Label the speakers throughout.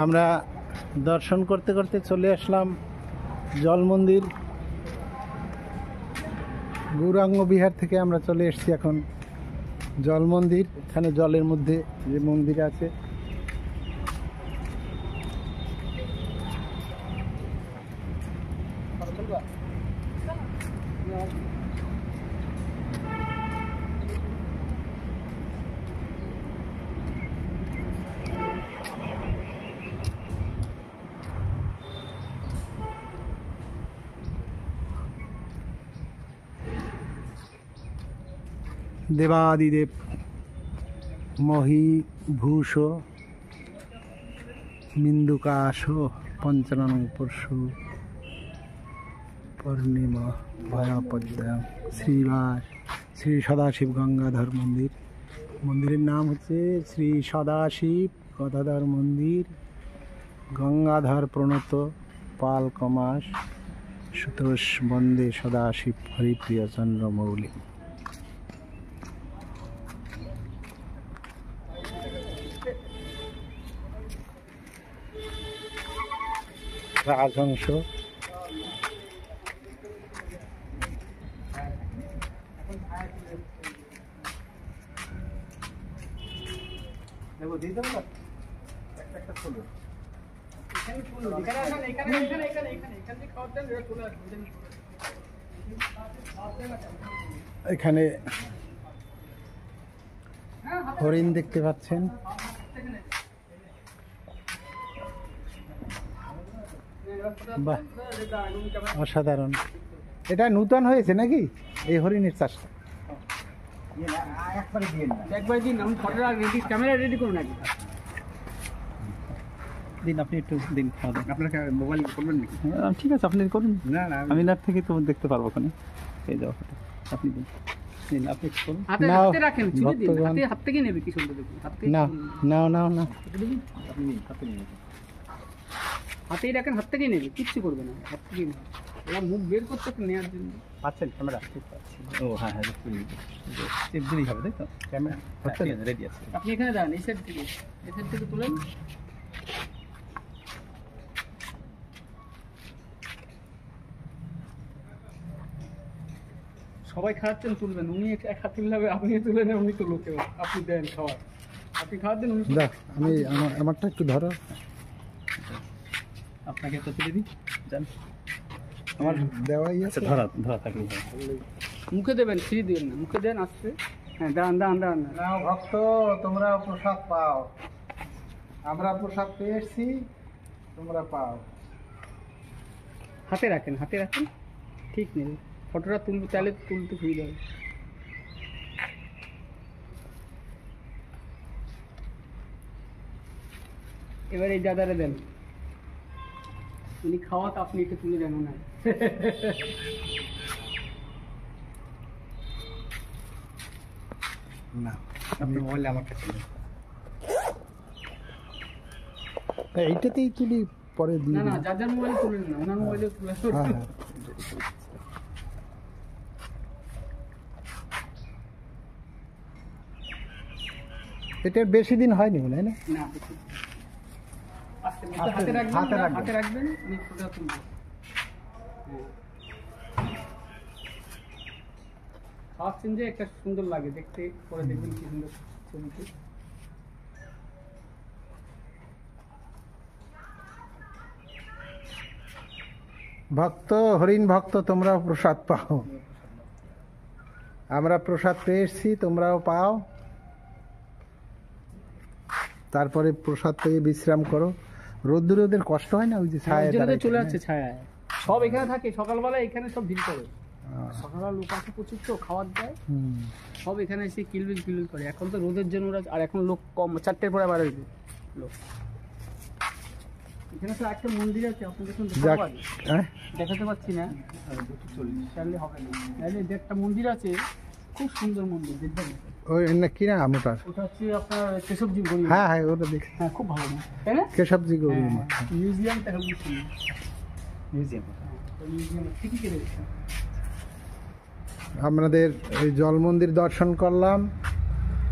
Speaker 1: আমরা দর্শন করতে করতে চলে আসলাম জল মন্দির। গৌরাঙ্গ বিহার থেকে আমরা চলে এসেছি এখন জল মন্দির। এখানে জলের মধ্যে যে মন্দির আছে, দেবাদিদেব মহীভূষ মিন্দুকাশ পঞ্চানন পরশু পূর্ণিমা ভয়াপদ্যা শ্রীবাস শ্রী সদাশিব গঙ্গাধর মন্দির। মন্দিরের নাম হচ্ছে শ্রী সদাশিব গদাধর মন্দির, গঙ্গাধর প্রণত পাল কমাস সুতোষ বন্দে সদাশিব হরিপ্রিয় চন্দ্রমৌলি। রাজহংস এখানে হরিণ দেখতে পাচ্ছেন। বাহ, অসাধারণ। এটা নূতন হয়েছে নাকি এই হরিণের চাষটা?
Speaker 2: একবার দিন আমি ফটোটা রেডি, ক্যামেরা রেডি করুন নাকি দিন, আপনি একটু দিন খাওয়া দাওয়া। আপনার মোবাইল করবেন নাকি? ঠিক আছে, আপনি করুন। না না, আমি না থেকে তো দেখতে পারবো ওখানে এই যাওয়া ফটো। আপনি দিন দিন, আপনি একটু করুন। হাতে রাখেন, ছিঁড়ে দিন। হাত থেকে নেবে, কি সুন্দর দেখুন। হাতে
Speaker 1: না না না না,
Speaker 2: আপনি নিন, হাতে নিন, হাতেই রাখেন, হাত থেকেই নেবে, কিচ্ছু করবে না। হাত থেকেই নেবে, ওরা মুখ বের করতে নেওয়ার জন্য। পাচ্ছেন ক্যামেরা? ঠিক পাচ্ছি। ও হ্যাঁ হ্যাঁ, চেক দিলেই হবে, তাই তো? ক্যামেরা রেডি আছে। আপনি এখানে দাঁড়ান, এই সাইড থেকে, এই সাইড থেকে তুলেন। সবাই খাওয়াচ্ছেন, তুলবেন। উনি এক হাত তুললে হবে, আপনি তুলে নেন, উনি তুলো কেউ। আপনি দেন খাওয়া, আপনি খাওয়ার দেন, উনি
Speaker 1: আমি আমারটা একটু ধরো।
Speaker 2: আপনাকে তো তুলে দিই, জান
Speaker 1: আমার দেওয়াই আছে।
Speaker 2: ধরা ধরা থাকলে মুখে দেবেন, ছিঁড়ে দিবেন না, মুখে দেন আসছে। হ্যাঁ, দাঁড়ান দাঁড়ান দাঁড়ান।
Speaker 1: নাও ভক্ত, তোমরা প্রসাদ পাও। আমরা প্রসাদ পেয়ে এসছি, তোমরা পাও।
Speaker 2: হাতে রাখেন, হাতে রাখেন, ঠিক নেই। ফটোটা তুলবে, তাহলে তুলতে সুবিধা হবে। এবার এই দাদারে দেন, উনি খাওয়া, তো আপনি একটু তুলে দেন না।
Speaker 1: না,
Speaker 2: আপনি মোবাইলে আমার কাছে
Speaker 1: এইটাতেই তুলি, পরে দিই।
Speaker 2: না না, যার যার মোবাইলে তুলেন না, ওনার মোবাইলে তুলে।
Speaker 1: এটা বেশি দিন হয়নি মনে হয় না?
Speaker 2: না, হাতে রাখবেন, হাতে রাখবেন, উনি ফটোটা তুলবেন। খাওয়াচ্ছেন যে একটা সুন্দর লাগে দেখতে, পরে দেখবেন কি সুন্দর ছবিতে।
Speaker 1: ভক্ত, হরিণ ভক্ত, তোমরাও প্রসাদ পাও। আমরা প্রসাদ পেয়ে এসছি, তোমরাও পাও। তারপরে প্রসাদ পেয়ে বিশ্রাম করো। রোদ্দুরে ওদের কষ্ট হয় না? ওই যে ছায়া
Speaker 2: চলে আসছে, ছায়া সব এখানে থাকে। সকালবেলা এখানে সব ভিড় করে, সকালবেলা লোক আসে প্রচুর, তো খাওয়ার দেয়, সব এখানে এসে কিলবিল কিলবিল করে। এখন তো রোদের জন্য ওরা, আর এখন লোক কম, 4টের পরে বার হয়েছে লোক। এখানে তো একটা মন্দির আছে, আপনি দেখুন, দেখাতে পাচ্ছি না, চাইলে হবে না। একটা মন্দির আছে, খুব সুন্দর মন্দির, দেখবেন।
Speaker 1: ওই না কি নাম ওটা?
Speaker 2: ওটা হচ্ছে আপনার কেশবজি গৌরী।
Speaker 1: হ্যাঁ হ্যাঁ, ওটা দেখি।
Speaker 2: হ্যাঁ, খুব ভালো না, তাই না?
Speaker 1: কেশবজি গৌরী
Speaker 2: মিউজিয়ামটা হচ্ছে মিউজিয়াম, ঠিকই কেটে দিচ্ছে।
Speaker 1: আমাদের এই জল মন্দির দর্শন করলাম।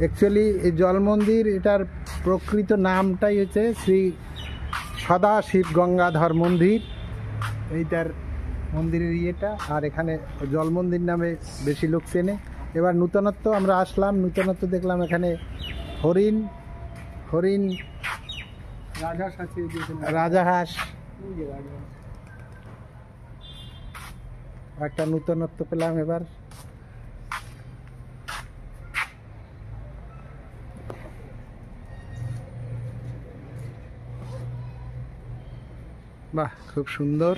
Speaker 1: অ্যাকচুয়ালি এই জল মন্দির, এটার প্রকৃত নামটাই হচ্ছে শ্রী সদাশিব গঙ্গাধর মন্দির, এইটার মন্দিরের ইয়েটা। আর এখানে জল মন্দির নামে বেশি লোক চেনে। এবার নূতনত্ব আমরা আসলাম, নূতনত্ব দেখলাম এখানে হরিণ, হরিণ,
Speaker 2: রাজহাঁস আছে,
Speaker 1: রাজাহাঁস,
Speaker 2: ওই যে রাজহাঁস।
Speaker 1: একটা নূতনত্ব পেলাম এবার। বাহ, খুব সুন্দর।